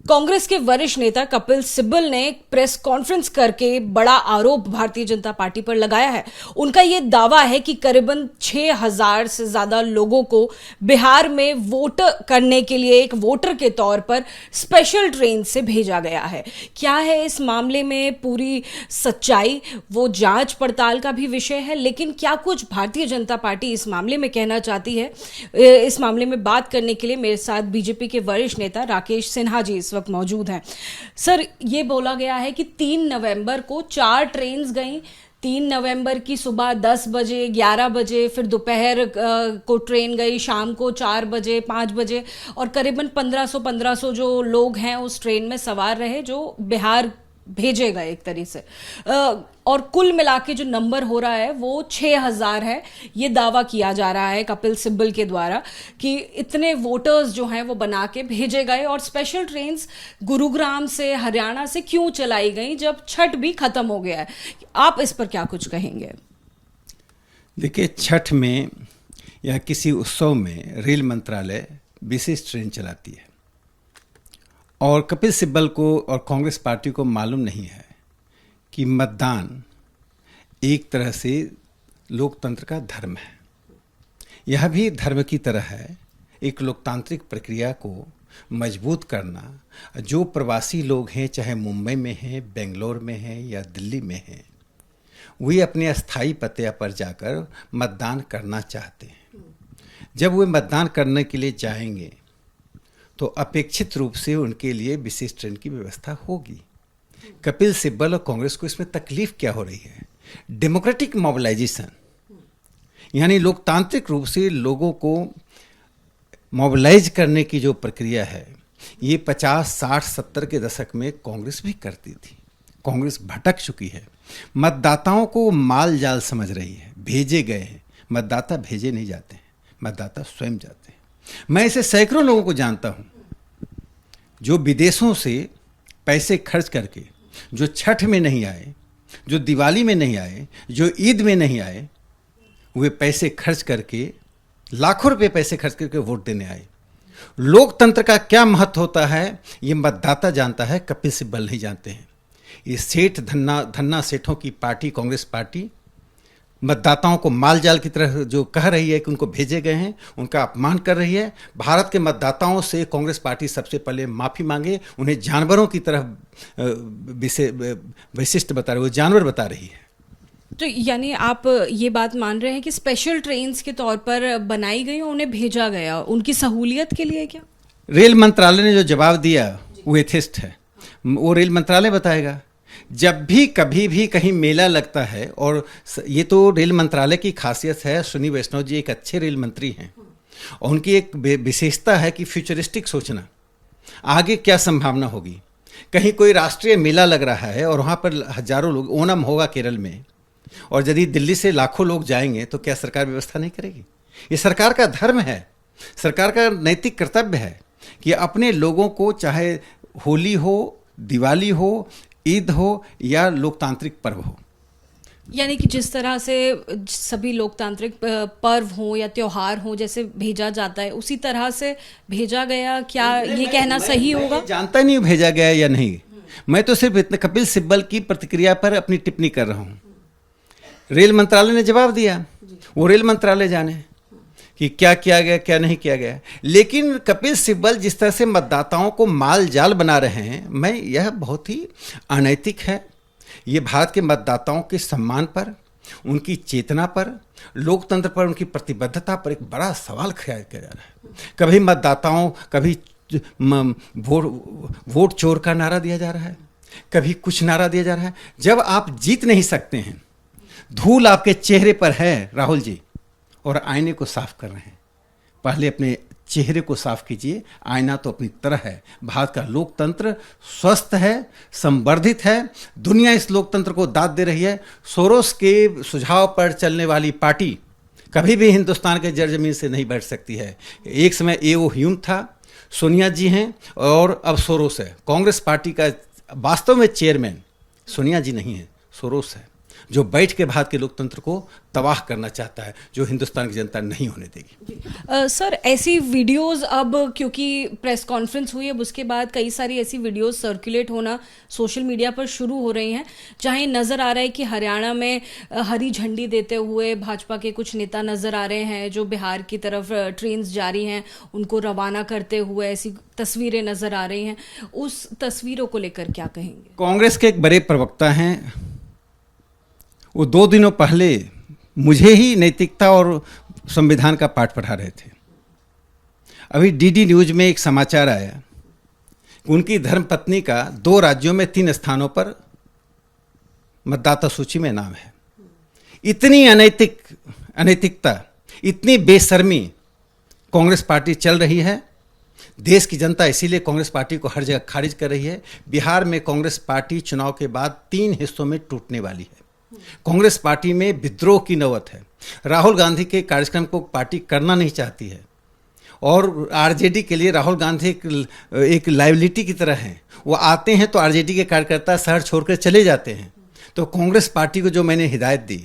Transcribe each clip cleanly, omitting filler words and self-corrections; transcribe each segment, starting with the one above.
कांग्रेस के वरिष्ठ नेता कपिल सिब्बल ने प्रेस कॉन्फ्रेंस करके बड़ा आरोप भारतीय जनता पार्टी पर लगाया है। उनका यह दावा है कि करीबन 6,000 से ज्यादा लोगों को बिहार में वोट करने के लिए एक वोटर के तौर पर स्पेशल ट्रेन से भेजा गया है। क्या है इस मामले में पूरी सच्चाई, वो जांच पड़ताल का भी विषय है, लेकिन क्या कुछ भारतीय जनता पार्टी इस मामले में कहना चाहती है, इस मामले में बात करने के लिए मेरे साथ बीजेपी के वरिष्ठ नेता राकेश सिन्हा जी इस वक्त मौजूद हैं। सर, ये बोला गया है कि 3 नवंबर को 4 ट्रेन्स गई। 3 नवंबर की सुबह 10 बजे, 11 बजे, फिर दोपहर को ट्रेन गई, शाम को 4 बजे, 5 बजे, और करीबन 1500 जो लोग हैं उस ट्रेन में सवार रहे जो बिहार भेजे गए एक तरीके से। और कुल मिला के जो नंबर हो रहा है वो 6,000 है। ये दावा किया जा रहा है कपिल सिब्बल के द्वारा कि इतने वोटर्स जो हैं वो बना के भेजे गए। और स्पेशल ट्रेन्स गुरुग्राम से, हरियाणा से क्यों चलाई गई जब छठ भी खत्म हो गया है? आप इस पर क्या कुछ कहेंगे? देखिए, छठ में या किसी उत्सव में रेल मंत्रालय विशेष ट्रेन चलाती है और कपिल सिब्बल को और कांग्रेस पार्टी को मालूम नहीं है कि मतदान एक तरह से लोकतंत्र का धर्म है। यह भी धर्म की तरह है, एक लोकतांत्रिक प्रक्रिया को मजबूत करना। जो प्रवासी लोग हैं, चाहे मुंबई में हैं, बेंगलोर में हैं या दिल्ली में हैं, वे अपने अस्थायी पते पर जाकर मतदान करना चाहते हैं। जब वे मतदान करने के लिए जाएंगे तो अपेक्षित रूप से उनके लिए विशेष ट्रेन की व्यवस्था होगी। कपिल सिब्बल और कांग्रेस को इसमें तकलीफ क्या हो रही है? डेमोक्रेटिक मोबिलाइजेशन, यानी लोकतांत्रिक रूप से लोगों को मोबिलाइज करने की जो प्रक्रिया है, ये 50, 60, 70 के दशक में कांग्रेस भी करती थी। कांग्रेस भटक चुकी है, मतदाताओं को माल जाल समझ रही है। भेजे गए हैं, मतदाता भेजे नहीं जाते हैं, मतदाता स्वयं जाते हैं। मैं ऐसे सैकड़ों लोगों को जानता हूं जो विदेशों से पैसे खर्च करके, जो छठ में नहीं आए, जो दिवाली में नहीं आए, जो ईद में नहीं आए, वे पैसे खर्च करके, लाखों रुपए पैसे खर्च करके वोट देने आए। लोकतंत्र का क्या महत्व होता है ये मतदाता जानता है, कपिल सिब्बल नहीं जानते हैं। ये सेठ धन्ना सेठों की पार्टी कांग्रेस पार्टी मतदाताओं को माल जाल की तरह जो कह रही है कि उनको भेजे गए हैं, उनका अपमान कर रही है। भारत के मतदाताओं से कांग्रेस पार्टी सबसे पहले माफ़ी मांगे, उन्हें जानवरों की तरह विशिष्ट बता रही है, वो जानवर बता रही है। तो यानी आप ये बात मान रहे हैं कि स्पेशल ट्रेन्स के तौर पर बनाई गई और उन्हें भेजा गया उनकी सहूलियत के लिए? क्या रेल मंत्रालय ने जो जवाब दिया वो यथेष्ट है, वो रेल मंत्रालय बताएगा। जब भी कभी भी कहीं मेला लगता है, और ये तो रेल मंत्रालय की खासियत है, अश्विनी वैष्णव जी एक अच्छे रेल मंत्री हैं और उनकी एक विशेषता है कि फ्यूचरिस्टिक सोचना, आगे क्या संभावना होगी। कहीं कोई राष्ट्रीय मेला लग रहा है और वहाँ पर हजारों लोग, ओणम होगा केरल में, और यदि दिल्ली से लाखों लोग जाएंगे तो क्या सरकार व्यवस्था नहीं करेगी? ये सरकार का धर्म है, सरकार का नैतिक कर्तव्य है कि अपने लोगों को, चाहे होली हो, दिवाली हो, ईद हो या लोकतांत्रिक पर्व हो, यानी कि जिस तरह से सभी लोकतांत्रिक पर्व हो या त्योहार हो जैसे भेजा जाता है, उसी तरह से भेजा गया। क्या ये कहना सही होगा? जानता नहीं भेजा गया या नहीं, मैं तो सिर्फ इतने कपिल सिब्बल की प्रतिक्रिया पर अपनी टिप्पणी कर रहा हूँ। रेल मंत्रालय ने जवाब दिया, वो रेल मंत्रालय जाने कि क्या किया गया, क्या नहीं किया गया। लेकिन कपिल सिब्बल जिस तरह से मतदाताओं को माल जाल बना रहे हैं, यह बहुत ही अनैतिक है। ये भारत के मतदाताओं के सम्मान पर, उनकी चेतना पर, लोकतंत्र पर, उनकी प्रतिबद्धता पर एक बड़ा सवाल खड़ा किया जा रहा है। कभी मतदाताओं, कभी वोट चोर का नारा दिया जा रहा है, कभी कुछ नारा दिया जा रहा है। जब आप जीत नहीं सकते हैं, धूल आपके चेहरे पर है राहुल जी, और आईने को साफ कर रहे हैं, पहले अपने चेहरे को साफ कीजिए। आईना तो अपनी तरह है। भारत का लोकतंत्र स्वस्थ है, संवर्धित है, दुनिया इस लोकतंत्र को दाद दे रही है। सोरोस के सुझाव पर चलने वाली पार्टी कभी भी हिंदुस्तान के जरजमीन से नहीं बैठ सकती है। एक समय ए.ओ. ह्यूम था, सोनिया जी हैं, और अब सोरोस है। कांग्रेस पार्टी का वास्तव में चेयरमैन सोनिया जी नहीं है, सोरोस है। जो बैठ के भारत के लोकतंत्र को तबाह करना चाहता है, जो हिंदुस्तान की जनता नहीं होने देगी। सर, ऐसी वीडियोस अब, क्योंकि प्रेस कॉन्फ्रेंस हुई है, उसके बाद कई सारी ऐसी वीडियोस सर्कुलेट होना सोशल मीडिया पर शुरू हो रही हैं, जहां नज़र आ रहा है कि हरियाणा में हरी झंडी देते हुए भाजपा के कुछ नेता नज़र आ रहे हैं, जो बिहार की तरफ ट्रेन्स जारी हैं उनको रवाना करते हुए ऐसी तस्वीरें नज़र आ रही हैं। उस तस्वीरों को लेकर क्या कहेंगे? कांग्रेस के एक बड़े प्रवक्ता हैं, वो 2 दिनों पहले मुझे ही नैतिकता और संविधान का पाठ पढ़ा रहे थे। अभी डीडी न्यूज में एक समाचार आया कि उनकी धर्मपत्नी का 2 राज्यों में 3 स्थानों पर मतदाता सूची में नाम है। इतनी अनैतिकता, इतनी बेशर्मी कांग्रेस पार्टी चल रही है। देश की जनता इसीलिए कांग्रेस पार्टी को हर जगह खारिज कर रही है। बिहार में कांग्रेस पार्टी चुनाव के बाद 3 हिस्सों में टूटने वाली है। कांग्रेस पार्टी में विद्रोह की नौबत है। राहुल गांधी के कार्यक्रम को पार्टी करना नहीं चाहती है और आरजेडी के लिए राहुल गांधी एक लाइबिलिटी की तरह हैं। वो आते हैं तो आरजेडी के कार्यकर्ता शहर छोड़कर चले जाते हैं। तो कांग्रेस पार्टी को जो मैंने हिदायत दी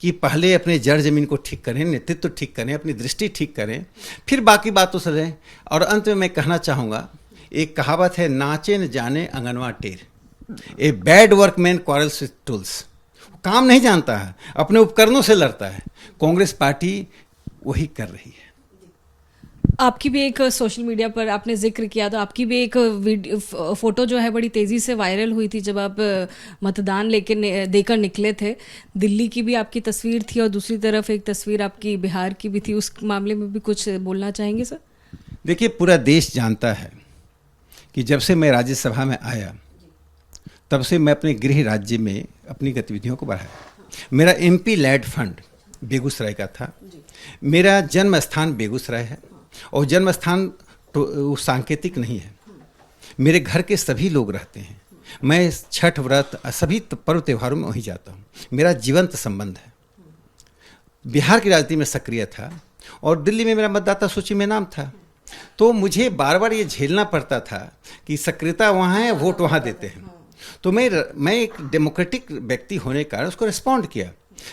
कि पहले अपने जड़ जमीन को ठीक करें, नेतृत्व ठीक करें, अपनी दृष्टि ठीक करें, फिर बाकी बातों से रहें। और अंत में मैं कहना चाहूँगा, एक कहावत है, नाचे न जाने अंगनवा टेर, a bad workman quarrels with tools. काम नहीं जानता है, अपने उपकरणों से लड़ता है। कांग्रेस पार्टी वही कर रही है। आपकी भी एक सोशल मीडिया पर आपने जिक्र किया, तो आपकी भी एक फोटो जो है बड़ी तेजी से वायरल हुई थी जब आप मतदान देकर निकले थे। दिल्ली की भी आपकी तस्वीर थी और दूसरी तरफ एक तस्वीर आपकी बिहार की भी थी। उस मामले में भी कुछ बोलना चाहेंगे सर? देखिए, पूरा देश जानता है कि जब से मैं राज्यसभा में आया तब से मैं अपने गृह राज्य में अपनी गतिविधियों को बढ़ाया। मेरा एमपी लैड फंड बेगूसराय का था। मेरा जन्म स्थान बेगूसराय है और जन्म स्थान तो सांकेतिक नहीं है। मेरे घर के सभी लोग रहते हैं। मैं छठ व्रत सभी पर्व त्योहारों में वहीं जाता हूँ। मेरा जीवंत संबंध है। बिहार की राजनीति में सक्रिय था और दिल्ली में मेरा मतदाता सूची में नाम था। तो मुझे बार बार ये झेलना पड़ता था कि सक्रियता वहाँ है, वोट वहाँ देते हैं। तो मैं एक डेमोक्रेटिक व्यक्ति होने का उसको रिस्पॉन्ड किया।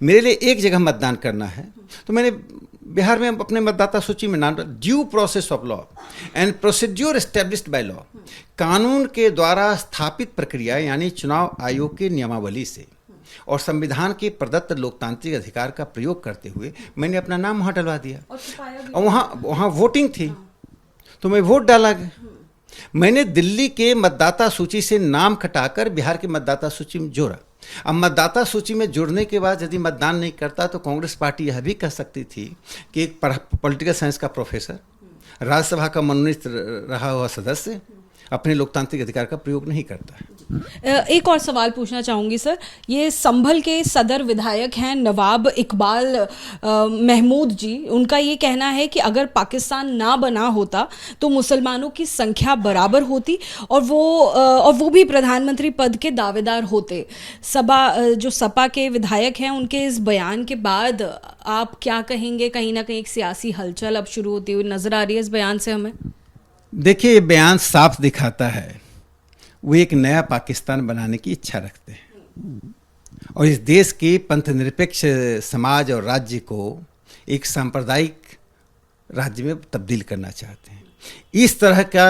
मेरे लिए एक जगह मतदान करना है तो मैंने बिहार में अपने मतदाता सूची में नाम, due process of law and procedure established by law, कानून के द्वारा स्थापित प्रक्रिया यानी चुनाव आयोग के नियमावली से और संविधान के प्रदत्त लोकतांत्रिक अधिकार का प्रयोग करते हुए मैंने अपना नाम वहाँ डलवा दिया। और वहाँ वोटिंग थी तो मैं वोट डाला। मैंने दिल्ली के मतदाता सूची से नाम कटाकर बिहार के मतदाता सूची में जोड़ा। अब मतदाता सूची में जुड़ने के बाद यदि मतदान नहीं करता तो कांग्रेस पार्टी यह भी कह सकती थी कि एक पॉलिटिकल साइंस का प्रोफेसर, राज्यसभा का मनोनीत रहा हुआ सदस्य अपने लोकतांत्रिक अधिकार का प्रयोग नहीं करता है। एक और सवाल पूछना चाहूँगी सर, ये संभल के सदर विधायक हैं नवाब इकबाल महमूद जी, उनका ये कहना है कि अगर पाकिस्तान ना बना होता तो मुसलमानों की संख्या बराबर होती और वो भी प्रधानमंत्री पद के दावेदार होते। जो सपा के विधायक हैं, उनके इस बयान के बाद आप क्या कहेंगे? कहीं ना कहीं एक सियासी हलचल अब शुरू होती हुई नजर आ रही है इस बयान से हमें। देखिए, ये बयान साफ दिखाता है वो एक नया पाकिस्तान बनाने की इच्छा रखते हैं और इस देश के पंथनिरपेक्ष समाज और राज्य को एक सांप्रदायिक राज्य में तब्दील करना चाहते हैं। इस तरह का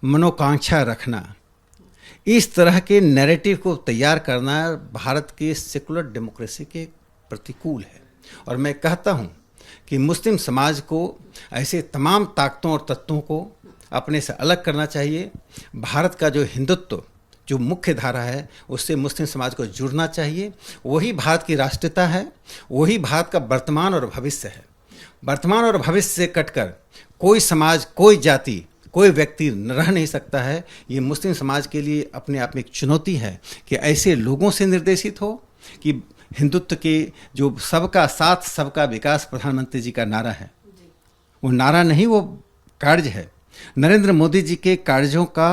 मनोकांक्षा रखना, इस तरह के नैरेटिव को तैयार करना भारत के सेकुलर डेमोक्रेसी के प्रतिकूल है। और मैं कहता हूँ कि मुस्लिम समाज को ऐसे तमाम ताकतों और तत्वों को अपने से अलग करना चाहिए। भारत का जो हिंदुत्व, जो मुख्य धारा है, उससे मुस्लिम समाज को जुड़ना चाहिए। वही भारत की राष्ट्रीयता है, वही भारत का वर्तमान और भविष्य है। वर्तमान और भविष्य से कटकर कोई समाज, कोई जाति, कोई व्यक्ति रह नहीं सकता है। ये मुस्लिम समाज के लिए अपने आप में एक चुनौती है कि ऐसे लोगों से निर्देशित हो कि हिंदुत्व के जो सबका साथ सबका विकास प्रधानमंत्री जी का नारा है, वो नारा नहीं, वो कार्य है। नरेंद्र मोदी जी के कार्यों का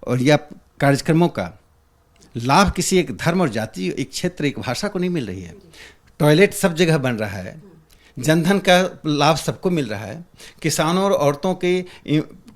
और या कार्यक्रमों का लाभ किसी एक धर्म और जाति, एक क्षेत्र, एक भाषा को नहीं मिल रही है। टॉयलेट सब जगह बन रहा है, जनधन का लाभ सबको मिल रहा है, किसानों और औरतों के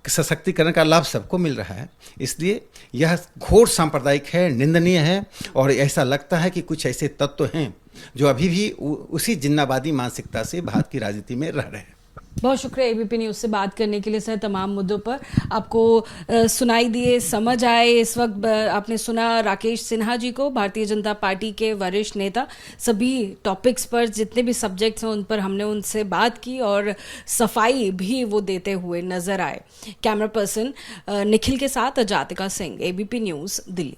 सशक्तिकरण का लाभ सबको मिल रहा है। इसलिए यह घोर सांप्रदायिक है, निंदनीय है, और ऐसा लगता है कि कुछ ऐसे तत्व हैं जो अभी भी उसी जिन्नावादी मानसिकता से भारत की राजनीति में रह रहे हैं। बहुत शुक्रिया एबीपी न्यूज से बात करने के लिए सर। तमाम मुद्दों पर आपको सुनाई दिए, समझ आए। इस वक्त आपने सुना राकेश सिन्हा जी को, भारतीय जनता पार्टी के वरिष्ठ नेता। सभी टॉपिक्स पर, जितने भी सब्जेक्ट्स हैं उन पर हमने उनसे बात की और सफाई भी वो देते हुए नजर आए। कैमरा पर्सन निखिल के साथ अजातिका सिंह, एबीपी न्यूज, दिल्ली।